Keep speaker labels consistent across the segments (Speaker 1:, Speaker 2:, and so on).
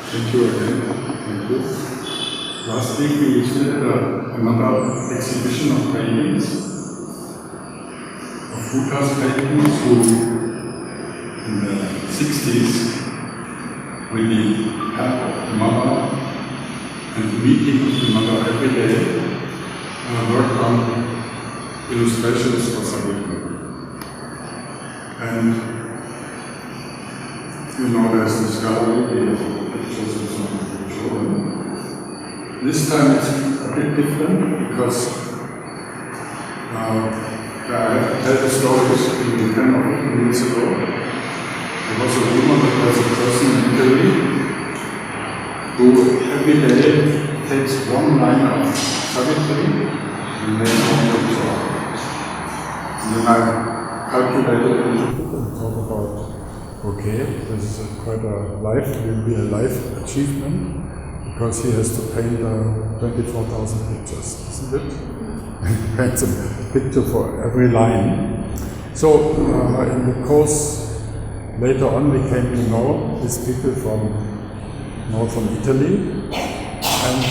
Speaker 1: Thank you again. Thank you. Last week we visited another exhibition of paintings, of Buddha's paintings who in the 60s, with the help of the mother and meeting with the mother every day, worked on illustrations for Savitri. And you know, there's this gallery of pictures of some children. This time it's a bit different because I have to tell the stories in 10 or 15 minutes ago. There was a woman that was a person in Italy who every day takes one line of Savitri and makes one picture. And then I calculated and thought about, okay, this is quite a life, will be a life achievement, because he has to paint 24,000 pictures, isn't it? He paints a picture for every line. So in the course, later on we came to know these people from northern Italy, and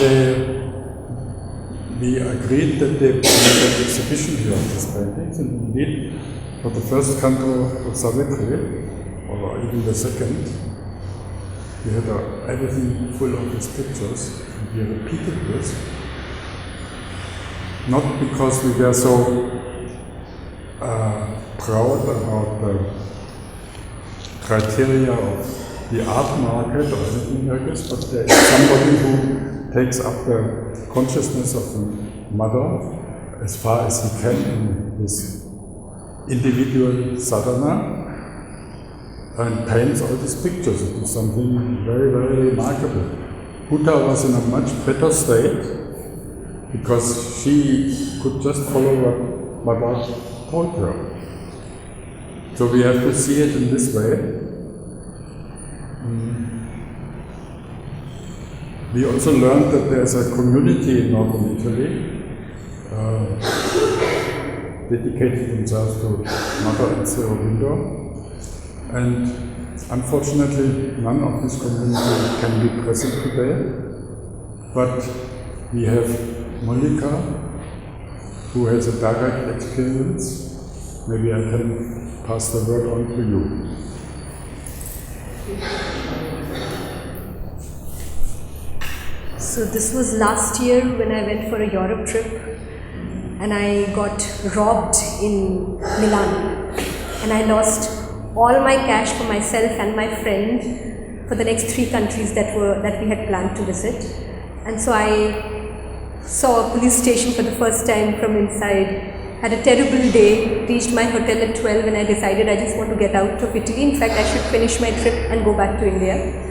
Speaker 1: we agreed that they make an exhibition here of these paintings, and indeed, for the first canto of Savitri, or even the second, we had everything full of these pictures, and we repeated this. Not because we were so proud about the criteria of the art market or anything like this, but there is somebody who takes up the consciousness of the mother as far as he can in his individual sadhana, and paints all these pictures. It is something very, very remarkable. Buddha was in a much better state because she could just follow what Mother told her. So we have to see it in this way. We also learned that there is a community in northern Italy dedicated themselves to Mother and Sri Aurobindo. And unfortunately, none of this community can be present today. But we have Monica, who has a direct experience. Maybe I can pass the word on to you.
Speaker 2: So this was last year when I went for a Europe trip, and I got robbed in Milan, and I lost all my cash for myself and my friend for the next 3 countries that we had planned to visit. And so I saw a police station for the first time from inside, had a terrible day, reached my hotel at 12, and I decided I just want to get out of Italy. In fact, I should finish my trip and go back to India.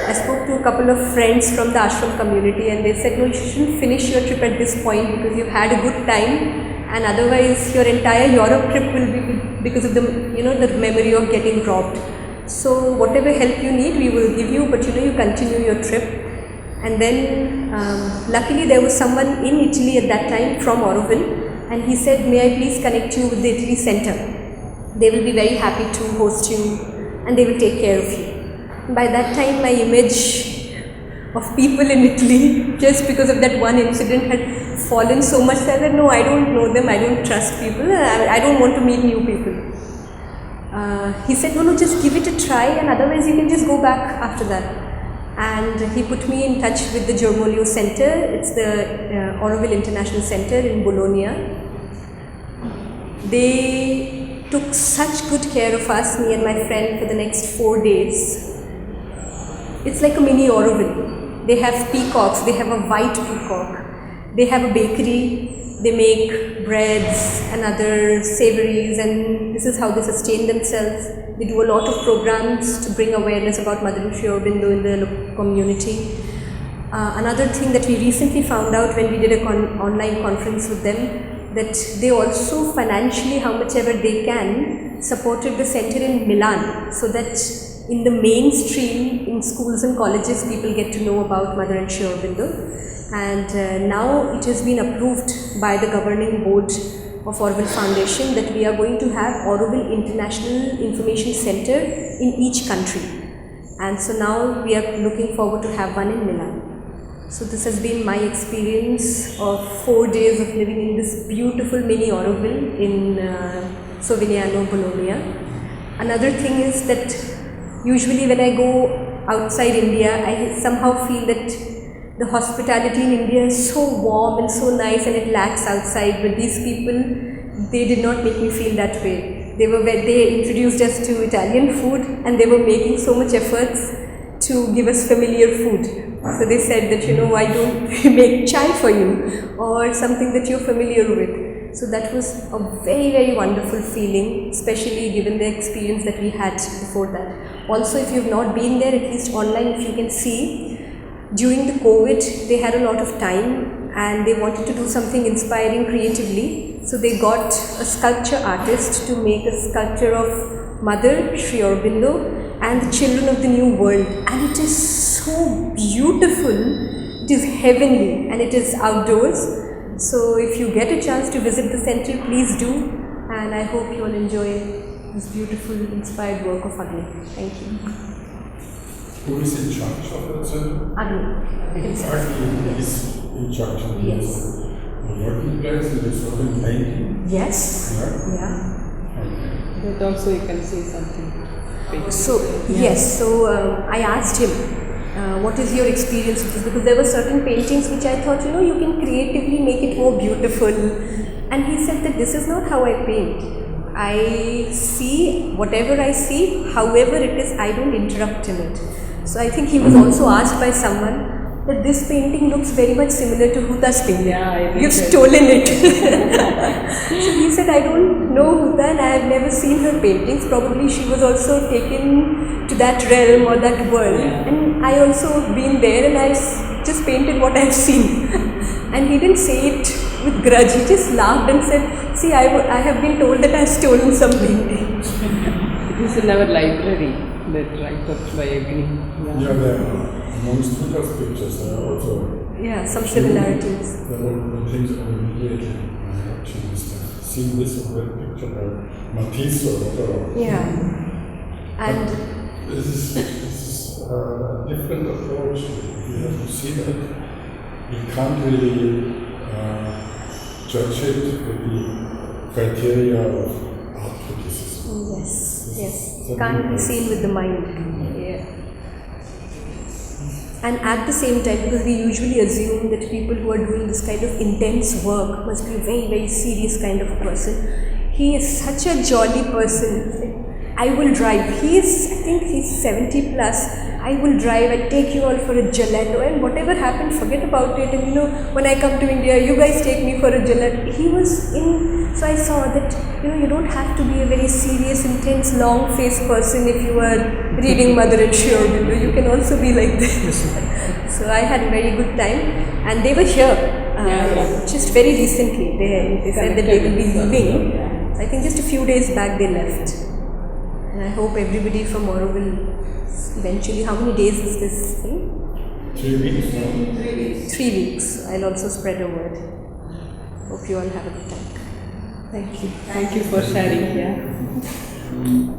Speaker 2: I spoke to a couple of friends from the ashram community, and they said, no, you shouldn't finish your trip at this point because you've had a good time, and otherwise your entire Europe trip will be because of the memory of getting robbed. So whatever help you need, we will give you, but you continue your trip. And then luckily there was someone in Italy at that time from Auroville, and he said, may I please connect you with the Italy Center. They will be very happy to host you and they will take care of you. By that time, my image of people in Italy, just because of that one incident, had fallen so much that I said, no, I don't know them, I don't trust people, I don't want to meet new people. He said, no, just give it a try, and otherwise you can just go back after that. And he put me in touch with the Germolio Center. It's the Auroville International Center in Bologna. They took such good care of us, me and my friend, for the next 4 days. It's like a mini Auroville. They have peacocks, they have a white peacock, they have a bakery, they make breads and other savories, and this is how they sustain themselves. They do a lot of programs to bring awareness about Mother and Sri Aurobindo in the community. Another thing that we recently found out when we did an online conference with them, that they also financially, how much ever they can, supported the center in Milan, so that in the mainstream, in schools and colleges, people get to know about Mother and Sri Aurobindo. And now it has been approved by the governing board of Auroville Foundation that we are going to have Auroville International Information Center in each country. And so now we are looking forward to have one in Milan. So this has been my experience of 4 days of living in this beautiful mini Auroville in Savignano, Bologna. Another thing is that usually when I go outside India, I somehow feel that the hospitality in India is so warm and so nice and it lacks outside, but these people, they did not make me feel that way. They introduced us to Italian food and they were making so much efforts to give us familiar food. So they said that, why don't we make chai for you or something that you're familiar with. So that was a very, very wonderful feeling, especially given the experience that we had before that. Also, if you've not been there, at least online, if you can see, during the COVID, they had a lot of time and they wanted to do something inspiring creatively. So they got a sculpture artist to make a sculpture of Mother Sri Aurobindo and the children of the New World. And it is so beautiful, it is heavenly and it is outdoors. So if you get a chance to visit the center, please do. And I hope you all enjoy this beautiful inspired work of Aghni. Thank you.
Speaker 1: Who is in charge of that center?
Speaker 2: Aghni himself.
Speaker 1: Aghni is in charge of
Speaker 2: Yes.
Speaker 1: The working place and the sort of painting?
Speaker 2: Yes.
Speaker 1: Yeah. Okay.
Speaker 3: But also you can say something.
Speaker 2: So, yes, so I asked him, what is your experience with this? Because there were certain paintings which I thought, you can creatively make it more beautiful. And he said that this is not how I paint. I see whatever I see, however it is, I don't interrupt in it. So I think he was also asked by someone that this painting looks very much similar to Huda's painting.
Speaker 3: Yeah,
Speaker 2: You've stolen it. So he said, I don't know Huda and I have never seen her paintings. Probably she was also taken to that realm or that world. And I also been there and I just painted what I've seen. And he didn't say it with grudge. He just laughed and said, see, I have been told that I've stolen some painting.
Speaker 3: It is in our library, that write-ups by Aghni.
Speaker 1: Yeah, there are amongst Huda's pictures, there are also
Speaker 2: some similarities.
Speaker 1: There were things immediately. I actually have seen this of that picture by Matisse or whatever.
Speaker 2: Yeah. And
Speaker 1: This is a different approach. You have to see that. You can't really judge it with the criteria of art criticism.
Speaker 2: yes. Can't be seen with the mind. Yeah. And at the same time, because we usually assume that people who are doing this kind of intense work must be a very, very serious kind of person. He is such a jolly person. I will drive. I think he's 70 plus. I will drive and take you all for a gelato and whatever happened, forget about it. And when I come to India, you guys take me for a gelato. He was in, so I saw that, you don't have to be a very serious, intense, long-faced person if you are reading Mother and Sri Aurobindo. You can also be like this. So I had a very good time and they were here just very recently. They said that they will be leaving. I think just a few days back they left. And I hope everybody from Auroville eventually, how many days is this thing?
Speaker 1: 3 weeks now.
Speaker 2: 3 weeks. I'll also spread a word. Hope you all have a good time. Thank you.
Speaker 3: Thank you for sharing. Yeah.